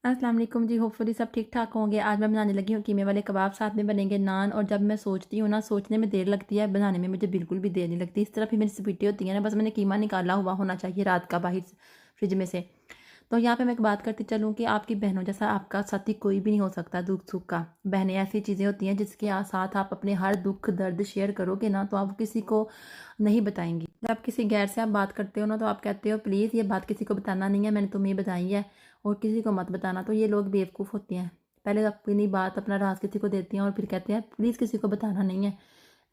अस्सलाम वालेकुम जी। होपफुली सब ठीक ठाक होंगे। आज मैं बनाने लगी हूँ कीमे वाले कबाब, साथ में बनेंगे नान। और जब मैं सोचती हूँ ना, सोचने में देर लगती है, बनाने में मुझे बिल्कुल भी देर नहीं लगती। इस तरफ ही मेरी स्पीटी होती है ना, बस मैंने कीमा निकाला हुआ होना चाहिए रात का बाहर फ्रिज में से। तो यहाँ पे मैं एक बात करती चलूँ कि आपकी बहनों जैसा आपका साथी कोई भी नहीं हो सकता दुख सुख का। बहनें ऐसी चीज़ें होती हैं जिसके साथ आप अपने हर दुख दर्द शेयर करोगे ना, तो आप किसी को नहीं बताएंगी। जब आप किसी गैर से आप बात करते हो ना, तो आप कहते हो प्लीज़ ये बात किसी को बताना नहीं है, मैंने तुम्हें बताई है और किसी को मत बताना। तो ये लोग बेवकूफ़ होते हैं। पहले अपनी बात, अपना राज किसी को देते हैं और फिर कहते हैं प्लीज़ किसी को बताना नहीं है।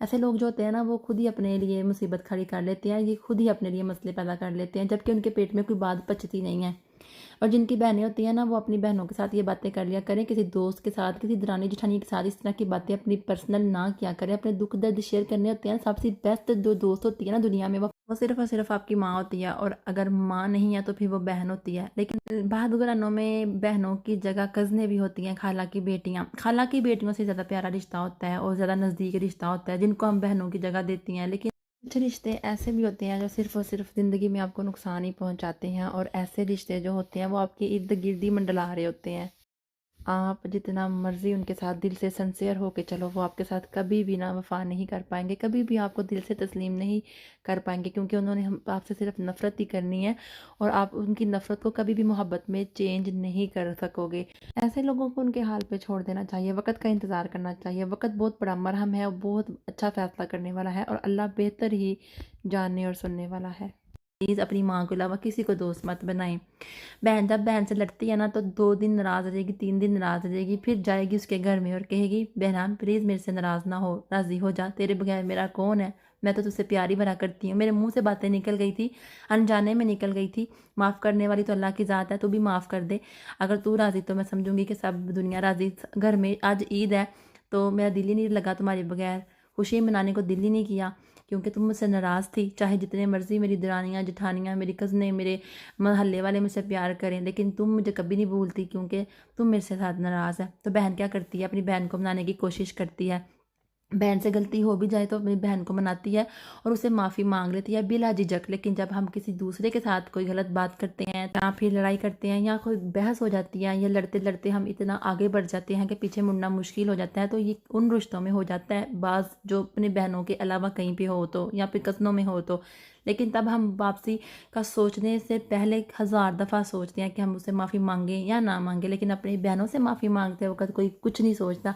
ऐसे लोग जो होते हैं ना, वो खुद ही अपने लिए मुसीबत खड़ी कर लेते हैं, ये खुद ही अपने लिए मसले पैदा कर लेते हैं, जबकि उनके पेट में कोई बात पचती नहीं है। और जिनकी बहनें होती हैं ना, वो अपनी बहनों के साथ ये बातें कर लिया करें, किसी दोस्त के साथ, किसी दरानी जेठानी के साथ इस तरह की बातें अपनी पर्सनल ना किया करें। अपने दुख दर्द शेयर करने होते हैं। सबसे बेस्ट जो दोस्त होती है ना दुनिया में, वो सिर्फ और सिर्फ आपकी माँ होती है। और अगर माँ नहीं है तो फिर वो बहन होती है। लेकिन बहादुर घरानों में बहनों की जगह कज़नें भी होती हैं, खाला की बेटियाँ। खाला की बेटियों से ज़्यादा प्यारा रिश्ता होता है और ज़्यादा नज़दीक रिश्ता होता है, जिनको हम बहनों की जगह देती हैं। लेकिन कुछ रिश्ते ऐसे भी होते हैं जो सिर्फ और सिर्फ ज़िंदगी में आपको नुकसान ही पहुंचाते हैं। और ऐसे रिश्ते जो होते हैं वो आपके इर्द गिर्द ही मंडला रहे होते हैं। आप जितना मर्जी उनके साथ दिल से सिंसियर होके चलो, वो आपके साथ कभी भी ना वफा नहीं कर पाएंगे, कभी भी आपको दिल से तस्लीम नहीं कर पाएंगे, क्योंकि उन्होंने हम आपसे सिर्फ नफ़रत ही करनी है। और आप उनकी नफ़रत को कभी भी मोहब्बत में चेंज नहीं कर सकोगे। ऐसे लोगों को उनके हाल पे छोड़ देना चाहिए, वक़्त का इंतज़ार करना चाहिए। वक़्त बहुत बड़ा मरहम है और बहुत अच्छा फ़ैसला करने वाला है, और अल्लाह बेहतर ही जानने और सुनने वाला है। प्लीज़ अपनी माँ के अलावा किसी को दोस्त मत बनाएं। बहन जब बहन से लड़ती है ना, तो 2 दिन नाराज़ हो जाएगी, 3 दिन नाराज़ हो जाएगी, फिर जाएगी उसके घर में और कहेगी बहनाम प्लीज़ मेरे से नाराज़ ना हो, राज़ी हो जा, तेरे बगैर मेरा कौन है, मैं तो तुझसे प्यार ही भरा करती हूँ। मेरे मुंह से बातें निकल गई थी, अनजाने में निकल गई थी। माफ़ करने वाली तो अल्लाह की ज़ात है, तू भी माफ़ कर दे। अगर तू राज़ी तो मैं समझूंगी कि सब दुनिया राज़ी। घर में आज ईद है, तो मेरा दिल ही नहीं लगा तुम्हारे बगैर, खुशी मनाने को दिल ही नहीं किया, क्योंकि तुम मुझसे नाराज़ थी। चाहे जितने मर्जी मेरी दरानियाँ जेठानियाँ, मेरी कज़नें, मेरे मोहल्ले वाले मुझसे प्यार करें, लेकिन तुम मुझे कभी नहीं भूलती, क्योंकि तुम मेरे से साथ नाराज़ है। तो बहन क्या करती है, अपनी बहन को मनाने की कोशिश करती है। बहन से गलती हो भी जाए तो अपनी बहन को मनाती है और उससे माफ़ी मांग लेती है बिला झिझक। लेकिन जब हम किसी दूसरे के साथ कोई गलत बात करते हैं या फिर लड़ाई करते हैं या कोई बहस हो जाती है, या लड़ते लड़ते हम इतना आगे बढ़ जाते हैं कि पीछे मुड़ना मुश्किल हो जाता है, तो ये उन रिश्तों में हो जाता है बाज़ जो अपनी बहनों के अलावा कहीं पे हो तो, या फिर कज़नों में हो तो। लेकिन तब हम वापसी का सोचने से पहले 1000 दफ़ा सोचते हैं कि हम उससे माफ़ी मांगें या ना मांगें। लेकिन अपनी बहनों से माफ़ी मांगते वक्त कोई कुछ नहीं सोचता।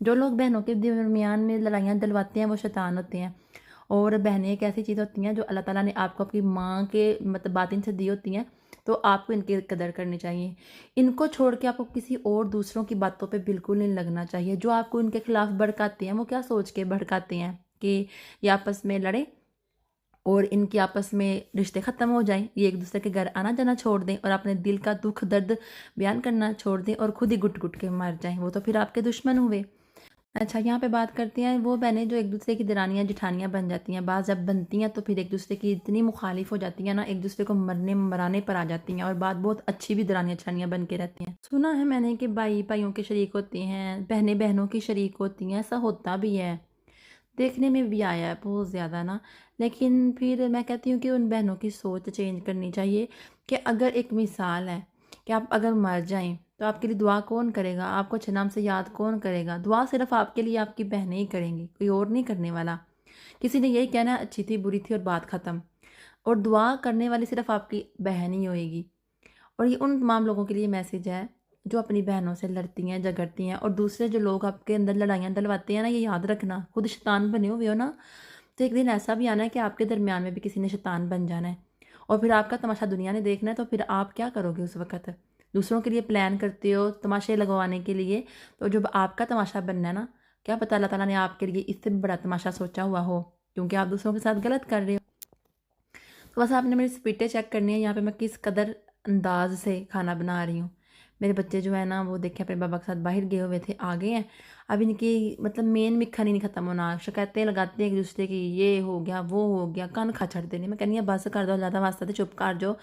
जो लोग बहनों के दरमियान में लड़ाइयाँ दिलवाते हैं वो शैतान होते हैं। और बहनें एक ऐसी चीज़ होती हैं जो अल्लाह ताला ने आपको अपनी माँ के मतलब बातिन से दी होती हैं, तो आपको इनकी कदर करनी चाहिए। इनको छोड़ के आपको किसी और दूसरों की बातों पे बिल्कुल नहीं लगना चाहिए। जो आपको इनके खिलाफ भड़काते हैं, वो क्या सोच के भड़काते हैं कि ये आपस में लड़े और इनके आपस में रिश्ते ख़त्म हो जाएं, ये एक दूसरे के घर आना जाना छोड़ दें और अपने दिल का दुख दर्द बयान करना छोड़ दें और खुद ही घुट घुट के मर जाएं, वो तो फिर आपके दुश्मन हुए। अच्छा, यहाँ पे बात करते हैं वो बहनें जो एक दूसरे की दरानियाँ जिठानियाँ बन जाती हैं। बाज़ जब बनती हैं तो फिर एक दूसरे की इतनी मुखालिफ हो जाती हैं ना, एक दूसरे को मरने मराने पर आ जाती हैं, और बात बहुत अच्छी भी दरानियाँ जिठानियाँ बन के रहती हैं। सुना है मैंने कि भाई भाइयों के शरीक होते हैं, बहनें बहनों की शरीक होती हैं, ऐसा होता भी है, देखने में भी आया है बहुत ज़्यादा ना। लेकिन फिर मैं कहती हूँ कि उन बहनों की सोच चेंज करनी चाहिए कि अगर एक मिसाल है कि आप अगर मर जाएं तो आपके लिए दुआ कौन करेगा, आपको अच्छे नाम से याद कौन करेगा। दुआ सिर्फ आपके लिए आपकी बहनें ही करेंगी, कोई और नहीं करने वाला। किसी ने यही कहना है अच्छी थी बुरी थी और बात ख़त्म। और दुआ करने वाली सिर्फ आपकी बहन ही होएगी। और ये उन तमाम लोगों के लिए मैसेज है जो अपनी बहनों से लड़ती हैं झगड़ती हैं, और दूसरे जो लोग आपके अंदर लड़ाइयाँ डलवाते हैं ना, ये याद रखना खुद शैतान बने हुए हो ना, तो एक दिन ऐसा भी आना है कि आपके दरमियान में भी किसी ने शैतान बन जाना है। और फिर आपका तमाशा दुनिया ने देखना है, तो फिर आप क्या करोगे उस वक़्त। दूसरों के लिए प्लान करते हो तमाशे लगवाने के लिए, तो जब आपका तमाशा बनना है ना, क्या पता अल्लाह ताला ने आपके लिए इससे भी बड़ा तमाशा सोचा हुआ हो, क्योंकि आप दूसरों के साथ गलत कर रहे हो। तो बस आपने मेरी स्पीडें चेक करनी है यहाँ पे मैं किस कदर अंदाज से खाना बना रही हूँ। मेरे बच्चे जो है ना, वो देखे अपने बाबा के साथ बाहर गए हुए थे, आ गए हैं। अब इनकी मतलब मेन मिखन ही नहीं ख़त्म होना, शिकायतें लगाते हैं एक दूसरे की, ये हो गया वो हो गया, कान खा छड़ते नहीं। मैं कहनी है बस कर दो, ज़्यादा वास्ता तो चुप कर जो।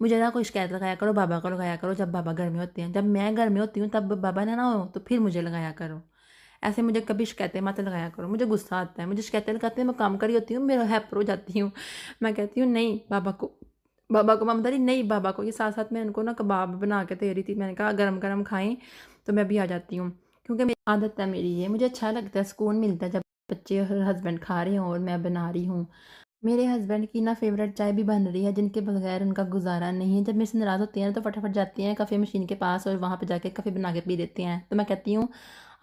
मुझे ना कोई शिकायत लगाया करो, बाबा को लगाया करो जब बाबा घर में होते हैं, जब मैं घर में होती हूँ तब बाबा ना हो तो फिर मुझे लगाया करो। ऐसे मुझे कभी शिकायतें मत लगाया करो, मुझे गुस्सा आता है। मुझे शिकायतें लगाते हैं, मैं काम कर रही होती हूँ, मेरा हैपर हो जाती हूँ। मैं कहती हूँ नहीं, बाबा को बाबा को, मामा बोली नहीं बाबा को, ये साथ-साथ में उनको ना कबाब बना के दे रही थी। मैंने कहा गरम-गरम खाएँ, तो मैं भी आ जाती हूँ। क्योंकि मेरी आदत है मेरी ये, मुझे अच्छा लगता है, सुकून मिलता है जब बच्चे और हस्बैंड खा रहे हों और मैं बना रही हूँ। मेरे हस्बैंड की ना फ़ेवरेट चाय भी बन रही है, जिनके बगैर उनका गुज़ारा नहीं है। जब मेरे से नाराज़ होती हैं ना, तो फटाफट जाती हैं काफ़ी मशीन के पास और वहाँ पे जाके कॉफ़ी बना के पी लेती हैं। तो मैं कहती हूँ,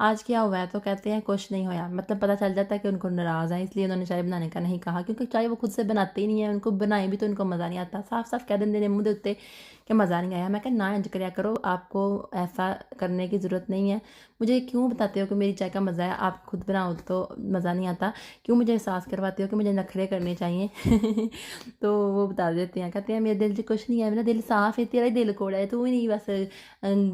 आज क्या हुआ है? तो कहते हैं कुछ नहीं होया। मतलब पता चल जाता है कि उनको नाराज़ हैं, इसलिए उन्होंने चाय बनाने का नहीं कहा, क्योंकि चाय वो खुद से बनाते ही नहीं हैं, उनको बनाएँ भी तो उनको मज़ा नहीं आता। साफ-साफ कह देंदे ने मूँह दे उत्ते कि मज़ा नहीं आया। मैं कहा ना इंज करया करो, आपको ऐसा करने की ज़रूरत नहीं है। मुझे क्यों बताते हो कि मेरी चाय का मज़ा है, आप खुद बनाओ तो मज़ा नहीं आता। क्यों मुझे एहसास करवाते हो कि मुझे नखरे करने चाहिए? तो वो बता देते हैं, कहते हैं मेरे दिल 'ਚ कुछ नहीं है, मेरा दिल साफ़ है, तेरा ही दिल कौड़ा है, तू ही नहीं बस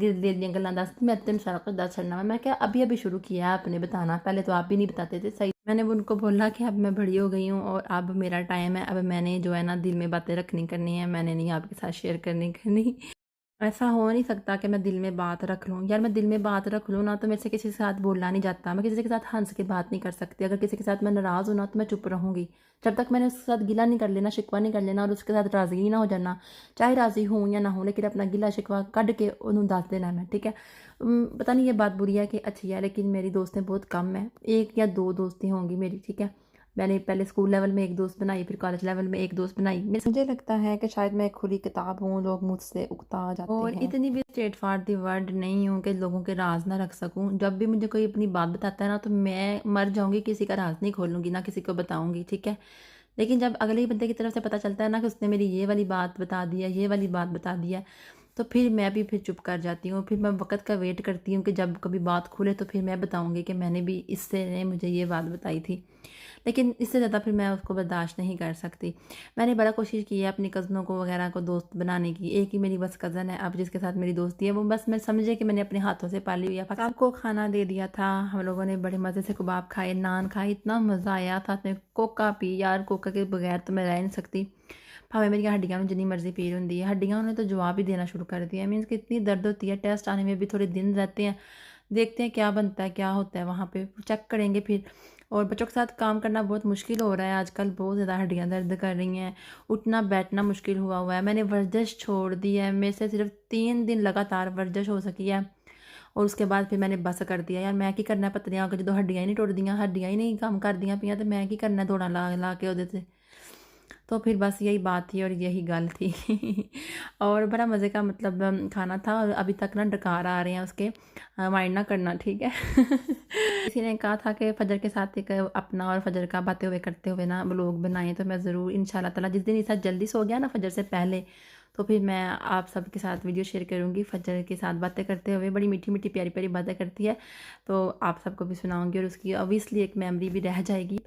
दिल ਦੀਆਂ ਗੱਲਾਂ ਦੱਸ, मैं तेन सारा कुछ दस छड़ना है। मैं क्या अभी-अभी शुरू किया है आपने बताना, पहले तो आप भी नहीं बताते थे। सही मैंने उनको बोला कि अब मैं बड़ी हो गई हूँ और अब मेरा टाइम है, अब मैंने जो है ना दिल में बातें रखनी करनी है, मैंने नहीं आपके साथ शेयर करनी। ऐसा हो नहीं सकता कि मैं दिल में बात रख लूँ। यार मैं दिल में बात रख लूँ ना, तो मेरे से किसी के साथ बोला नहीं जाता। मैं किसी के साथ हँस के बात नहीं कर सकती। अगर किसी के साथ मैं नाराज़ हूँ ना, तो मैं चुप रहूँगी। जब तक मैंने उसके साथ गिला नहीं कर लेना, शिकवा नहीं कर लेना और उसके साथ राज़ी नहीं ना हो जाना, चाहे राज़ी हूँ या ना हूँ, लेकिन अपना गिला शिकवा कढ़ के उन्हें दस देना मैं, ठीक है? पता नहीं ये बात बुरी है कि अच्छी है, लेकिन मेरी दोस्तें बहुत कम हैं। 1 या 2 दोस्तें होंगी मेरी, ठीक है? मैंने पहले स्कूल लेवल में 1 दोस्त बनाई, फिर कॉलेज लेवल में 1 दोस्त बनाई। मुझे लगता है कि शायद मैं एक खुली किताब हूँ, लोग मुझसे उकता जाते और हैं। इतनी भी स्ट्रेट फॉरवर्ड वर्ड नहीं हूँ कि लोगों के राज़ ना रख सकूँ। जब भी मुझे कोई अपनी बात बताता है ना, तो मैं मर जाऊँगी, किसी का राज़ नहीं खोलूँगी, ना किसी को बताऊँगी, ठीक है? लेकिन जब अगले ही बंदे की तरफ से पता चलता है ना कि उसने मेरी ये वाली बात बता दी है, ये वाली बात बता दी है, तो फिर मैं भी फिर चुप कर जाती हूँ। फिर मैं वक़्त का वेट करती हूँ कि जब कभी बात खुले तो फिर मैं बताऊँगी कि मैंने भी इससे ने मुझे ये बात बताई थी। लेकिन इससे ज़्यादा फिर मैं उसको बर्दाश्त नहीं कर सकती। मैंने बड़ा कोशिश की है अपनी कज़नों को वग़ैरह को दोस्त बनाने की। एक ही मेरी बस कज़न है अब जिसके साथ मेरी दोस्ती है, वो बस मैं समझे कि मैंने अपने हाथों से पाली हुई है। सबको खाना दे दिया था, हम लोगों ने बड़े मज़े से कबाब खाए, नान खाए, इतना मज़ा आया, साथ में कोका पी। यार कोका के बगैर तो मैं रह नहीं सकती। भावें मेरी हड्डियां में जितनी मर्जी पीड़ होंगी है, हड्डियां उन्होंने तो जवाब ही देना शुरू कर दिया। मीन्स कि इतनी दर्द होती है, टेस्ट आने में भी थोड़े दिन रहते हैं, देखते हैं क्या बनता है क्या होता है वहाँ पे, चेक करेंगे फिर। और बच्चों के साथ काम करना बहुत मुश्किल हो रहा है आजकल, बहुत ज़्यादा हड्डियां दर्द कर रही हैं, उठना बैठना मुश्किल हुआ है। मैंने वर्जिश छोड़ दी है, मेरे से सिर्फ 3 दिन लगातार वर्जिश हो सकी है और उसके बाद फिर मैंने बस कर दिया। यार मैं की करना पतलियां जो हड्डियां ही नहीं टुटदियां, हड्डियां ही नहीं काम करदियां पियां, तो मैं की करना दौड़ा ला ला के ਉਹਦੇ ਤੇ। तो फिर बस यही बात थी और यही गल थी। और बड़ा मज़े का मतलब खाना था और अभी तक ना डकार आ रहे हैं उसके, माइंड ना करना, ठीक है? किसी ने कहा था कि फजर के साथ एक अपना और फजर का बातें हुए करते हुए ना व्लॉग बनाएं, तो मैं ज़रूर इंशाल्लाह ताला जिस दिन ईसा जल्दी सो गया ना फजर से पहले, तो फिर मैं आप सबके साथ वीडियो शेयर करूँगी फजर के साथ बातें करते हुए। बड़ी मीठी मीठी प्यारी प्यारी बातें करती है, तो आप सबको भी सुनाऊँगी और उसकी ऑब्वियसली एक मेमोरी भी रह जाएगी।